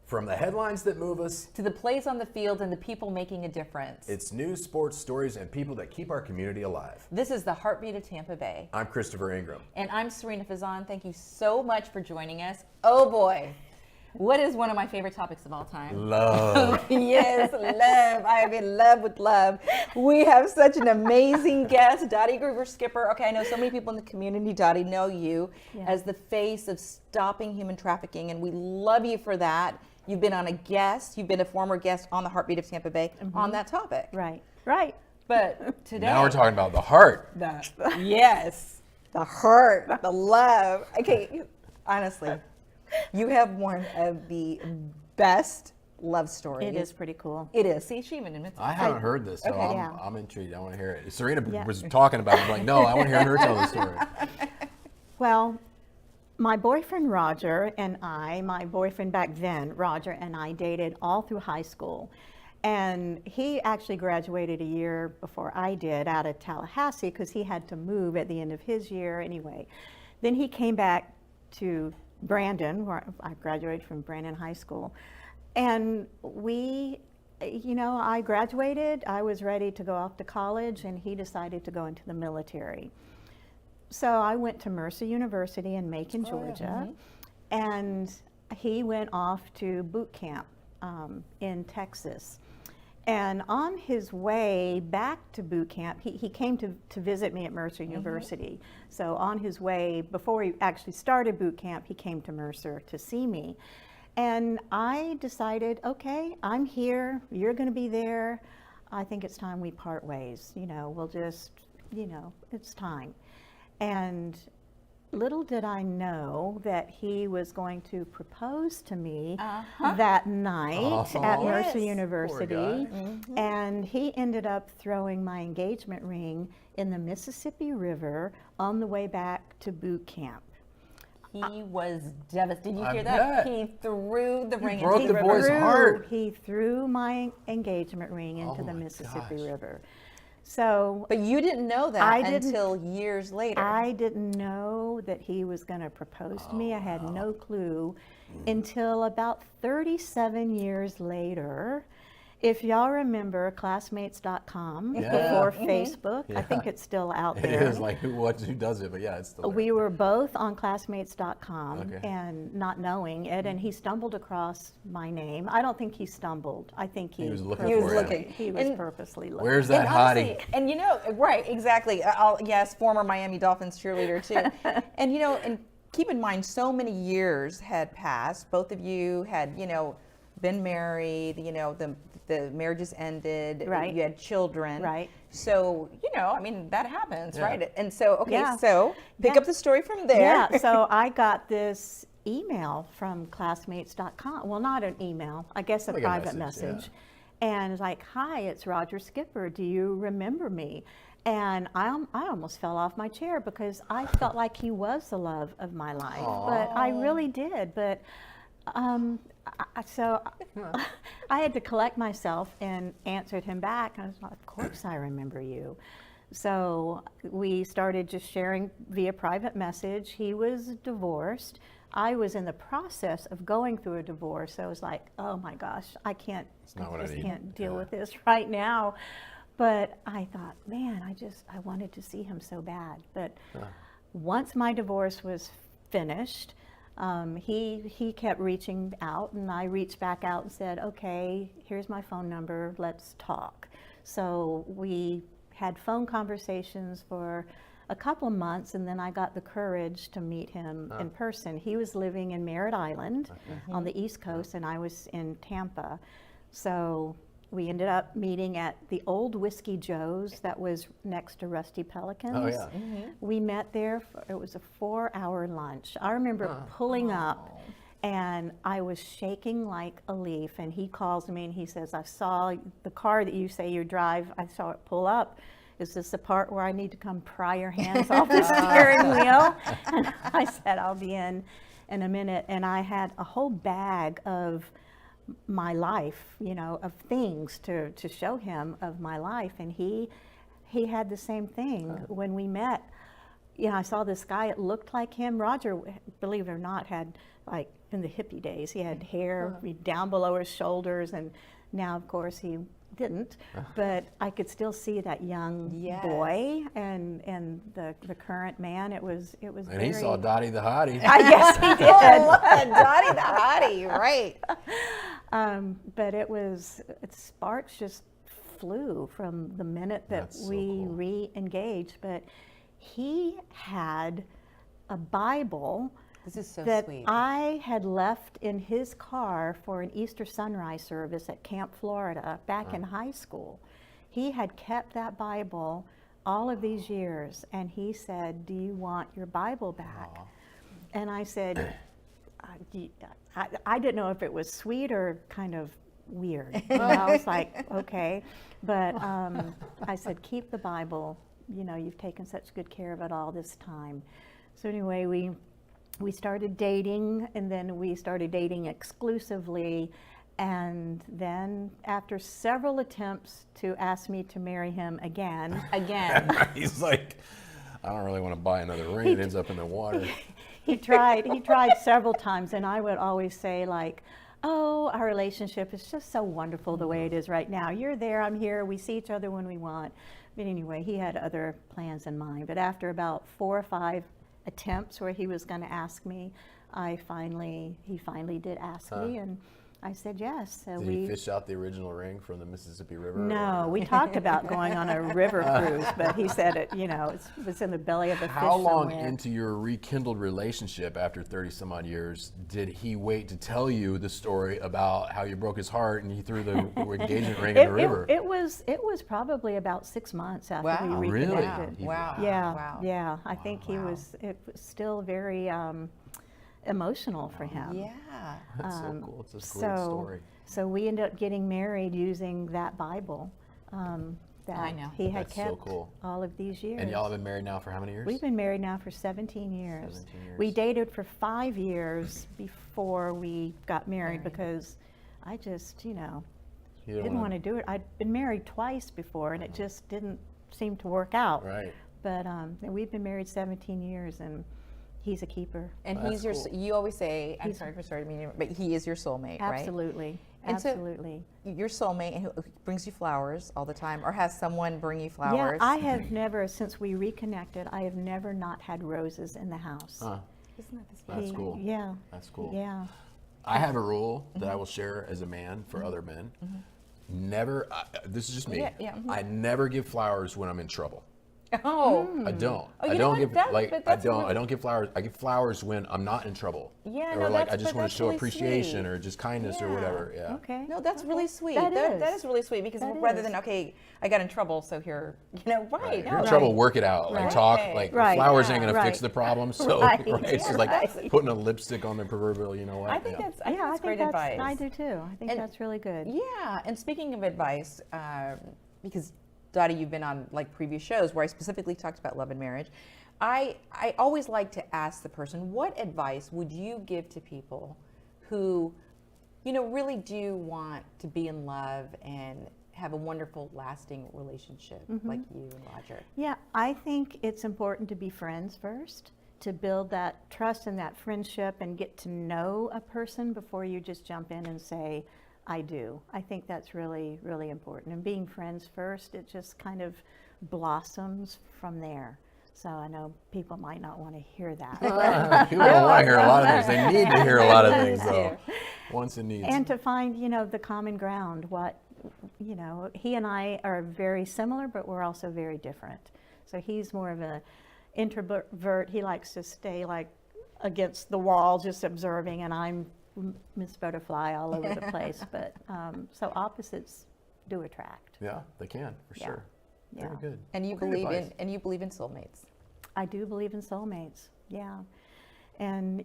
From the headlines that move us to the plays on the field and the people making a difference. It's news, sports, stories, and people that keep our community alive. This is the heartbeat of Tampa Bay. I'm Christopher Ingram. And I'm Sarina Fazan. Thank you so much for joining us. Oh boy, what is one of my favorite topics of all time? Love. Yes, love. I am in love with love. We have such an amazing guest, Dotti Groover-Skipper. Okay, I know so many people in the community, Dotti, know you as the face of stopping human trafficking, and we love you for that. You've been a former guest on the Heartbeat of Tampa Bay on that topic. Right. But today. Now we're talking about the heart. Yes, the heart, the love. Okay, honestly, you have one of the best love stories. It is pretty cool. It is. See, she even admits it. I haven't heard this, so Okay. I'm intrigued. I want to hear it. Sarina was talking about it. I'm like, no, I want to hear her tell the story. Well, my boyfriend Roger and my boyfriend back then, Roger and I dated all through high school. And he actually graduated a year before I did out of Tallahassee because he had to move at the end of his year anyway. Then he came back to Brandon, where I graduated from Brandon High School. And I graduated, I was ready to go off to college, and he decided to go into the military. So I went to Mercer University in Macon, Georgia, and he went off to boot camp in Texas. And on his way back to boot camp, he came to visit me at Mercer University. So on his way, before he actually started boot camp, he came to Mercer to see me. And I decided, okay, I'm here, you're gonna be there. I think it's time we part ways. We'll just, it's time. And little did I know that he was going to propose to me that night at Mercer University. And he ended up throwing my engagement ring in the Mississippi River on the way back to boot camp. He was devastated. Did you hear bet. that? He threw the ring broke into the the boy's river. heart. He threw my engagement ring into the my Mississippi gosh. River. So But you didn't know that until years later. I didn't know that he was going to propose to me. I had no clue until about 37 years later. If y'all remember classmates.com before Facebook, I think it's still out there. It is like who does it, but yeah, it's still there. We were both on classmates.com Okay. and not knowing it, and he stumbled across my name. I don't think he stumbled. I think he was looking He was for you. looking. He was And purposely looking. Where's that And hottie? honestly, and right, exactly. Yes, former Miami Dolphins cheerleader too. And keep in mind, so many years had passed. Both of you had, been married. The marriages ended. Right. You had children. Right. So that happens, Yeah. right? And so Yeah. so pick up the story from there. Yeah, so I got this email from classmates.com. Well, not an email, I guess a Like a private message, message. And it's like, hi, it's Roger Skipper. Do you remember me? And I almost fell off my chair because I felt like he was the love of my life. But I really did. But so I had to collect myself and answered him back. I was like, of course I remember you. So we started just sharing via private message. He was divorced. I was in the process of going through a divorce. So I was like, oh my gosh, I not what I just need. can't deal with this right now. But I thought, man, I wanted to see him so bad. But once my divorce was finished, he kept reaching out, and I reached back out and said, okay, here's my phone number, let's talk. So we had phone conversations for a couple of months, and then I got the courage to meet him in person. He was living in Merritt Island on the East Coast, and I was in Tampa. So we ended up meeting at the old Whiskey Joe's that was next to Rusty Pelican's. Oh, yeah. We met there, it was a 4-hour lunch. I remember pulling up and I was shaking like a leaf, and he calls me and he says, I saw the car that you say you drive, I saw it pull up. Is this the part where I need to come pry your hands off the steering wheel? And I said, I'll be in a minute. And I had a whole bag of my life, of things to show him of my life. And he had the same thing. When we met, I saw this guy, it looked like him. Roger, believe it or not, had like in the hippie days. He had hair down below his shoulders, and now, of course, he didn't. But I could still see that young boy and the current man. It was And very, he saw Dotti the hottie. yes, he did. Dotti the hottie, right? But sparks just flew from the minute that That's so we cool. re-engaged. But he had a Bible This is so that sweet. I had left in his car for an Easter sunrise service at Camp Florida back in high school. He had kept that Bible all of these years, and he said, "Do you want your Bible back?" And I said, I didn't know if it was sweet or kind of weird. I was like, okay. But I said, keep the Bible. You know, you've taken such good care of it all this time. So anyway, we started dating, and then we started dating exclusively. And then after several attempts to ask me to marry him again. He's like, I don't really want to buy another ring. It ends up in the water. He tried several times, and I would always say, like, oh, our relationship is just so wonderful the way it is right now. You're there, I'm here, we see each other when we want. But anyway, he had other plans in mind. But after about 4 or 5 attempts where he was going to ask me, he finally did ask me, and I said yes. So Did he fish out the original ring from the Mississippi River? No, we talked about going on a river cruise, but he said it was in the belly of a fish How long somewhere. into your rekindled relationship after 30 some odd years did he wait to tell you the story about how you broke his heart and he threw the engagement ring in the river? It was probably about 6 months after we Really? reconnected. Wow. Yeah. I think it was still very emotional for him. Yeah. That's so cool. It's a great story. So we ended up getting married using that Bible that I know. he had That's so kept cool. all of these years. And y'all have been married now for how many years? We've been married now for 17 years. 17 years. We dated for 5 years before we got married because I just, didn't want to do it. I'd been married twice before, and it just didn't seem to work out. Right. But we've been married 17 years, and he's a keeper. And That's he's your, cool. you always say, I'm sorry for starting me, but he is your soulmate, right? Absolutely. And so- Absolutely. Your soulmate who brings you flowers all the time, or has someone bring you flowers? Yeah, I have never, since we reconnected, I have never not had roses in the house. Isn't that the sweet? That's cool. Yeah. That's cool. Yeah. I have a rule that I will share as a man for other men. Never, this is just me. I never give flowers when I'm in trouble. Oh. I don't. Oh, I you know don't what? I don't give flowers. I give flowers when I'm not in trouble. Yeah, or no, like that's- I just but want that's to show really appreciation sweet. or just kindness or Yeah. whatever. Yeah. Okay. No, that's really sweet. That That is. is really sweet because That rather is. than, okay, I got in trouble, so here, right. Right. If No, you're in Right. trouble, work it out. Like Right. talk. Like Right. flowers Yeah. ain't gonna fix Right. the problem. So Right. it's just like Right. putting a lipstick on the proverbial. You know what? I think that's, I think Yeah, that's great that's, advice. I do too. I think And- that's really good. Yeah, and speaking of advice, because Dotti, you've been on like previous shows where I specifically talked about love and marriage. I always like to ask the person, what advice would you give to people who, really do want to be in love and have a wonderful, lasting relationship like you and Roger? Yeah, I think it's important to be friends first, to build that trust and that friendship and get to know a person before you just jump in and say, I do. I think that's really, really important. And being friends first, it just kind of blossoms from there. So I know people might not want to hear that. People don't want to hear a lot of things. They need to hear a lot of things though. Once it needs. And to find, the common ground, he and I are very similar, but we're also very different. So he's more of an introvert. He likes to stay like against the wall, just observing, and I'm Miss Butterfly all over the place. But so opposites do attract. Yeah, they can for Yeah. sure. Yeah. Very good. And you Great believe advice. in soulmates. I do believe in soulmates. Yeah. And,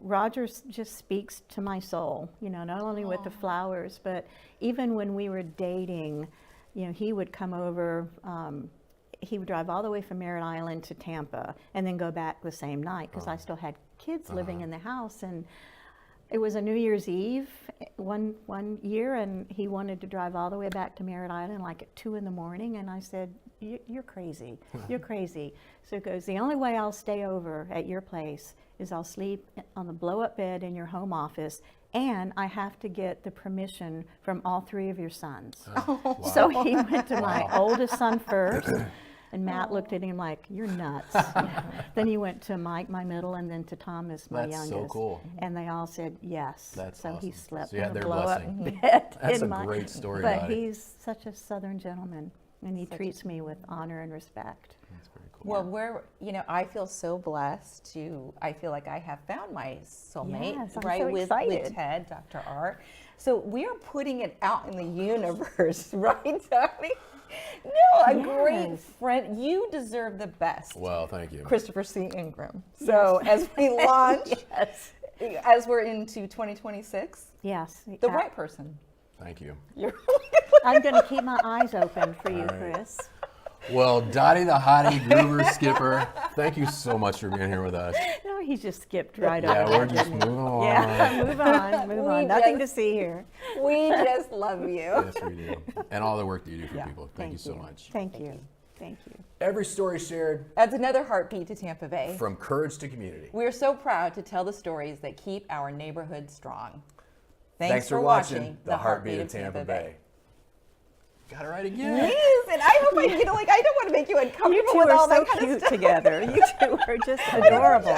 Roger just speaks to my soul, not only with the flowers, but even when we were dating, he would come over, he would drive all the way from Merritt Island to Tampa and then go back the same night because I still had kids living in the house. And it was a New Year's Eve one year, and he wanted to drive all the way back to Merritt Island like at 2 a.m. And I said, you're crazy. You're crazy. So he goes, the only way I'll stay over at your place is I'll sleep on the blow-up bed in your home office, and I have to get the permission from all 3 of your sons. Wow. So he went to my oldest son first, and Matt looked at him like, you're nuts. Then he went to Mike, my middle, and then to Thomas, my That's youngest. so cool. And they all said yes. That's so he awesome. slept So you had in the their blow-up blessing. bed. That's in a my, great story, But Dottie. he's such a Southern gentleman, and he treats me with honor and respect. That's very cool. Well, I feel so blessed I feel like I have found my soulmate, Yes, I'm right, so with excited. Ted, Dr. Art. So we are putting it out in the universe, right, Dottie? No, a great Yes. friend. You deserve the best. Well, thank you. Christopher C. Ingram. So as we launch, as we're into 2026, Yes. the right person. Thank you. You're I'm going to keep my eyes open for you, All right. Chris. Well, Dotti the Hottie Groover-Skipper, thank you so much for being here with us. No, he just skipped right Yeah, over. we're just moving along. Yeah, move on, move We on. Nothing to just- see here. we just love you. Yes, we do. And all the work that you do for Yeah. people. Thank you so much. Thank you. Thank you. Every story shared, Adds another heartbeat to Tampa Bay. from courage to community. We're so proud to tell the stories that keep our neighborhood strong. Thanks for watching The Heartbeat of Tampa Bay. Got it right again. Yes, and I hope I don't want to make you uncomfortable You two with are all so that kind of cute stuff. together. You two are just adorable.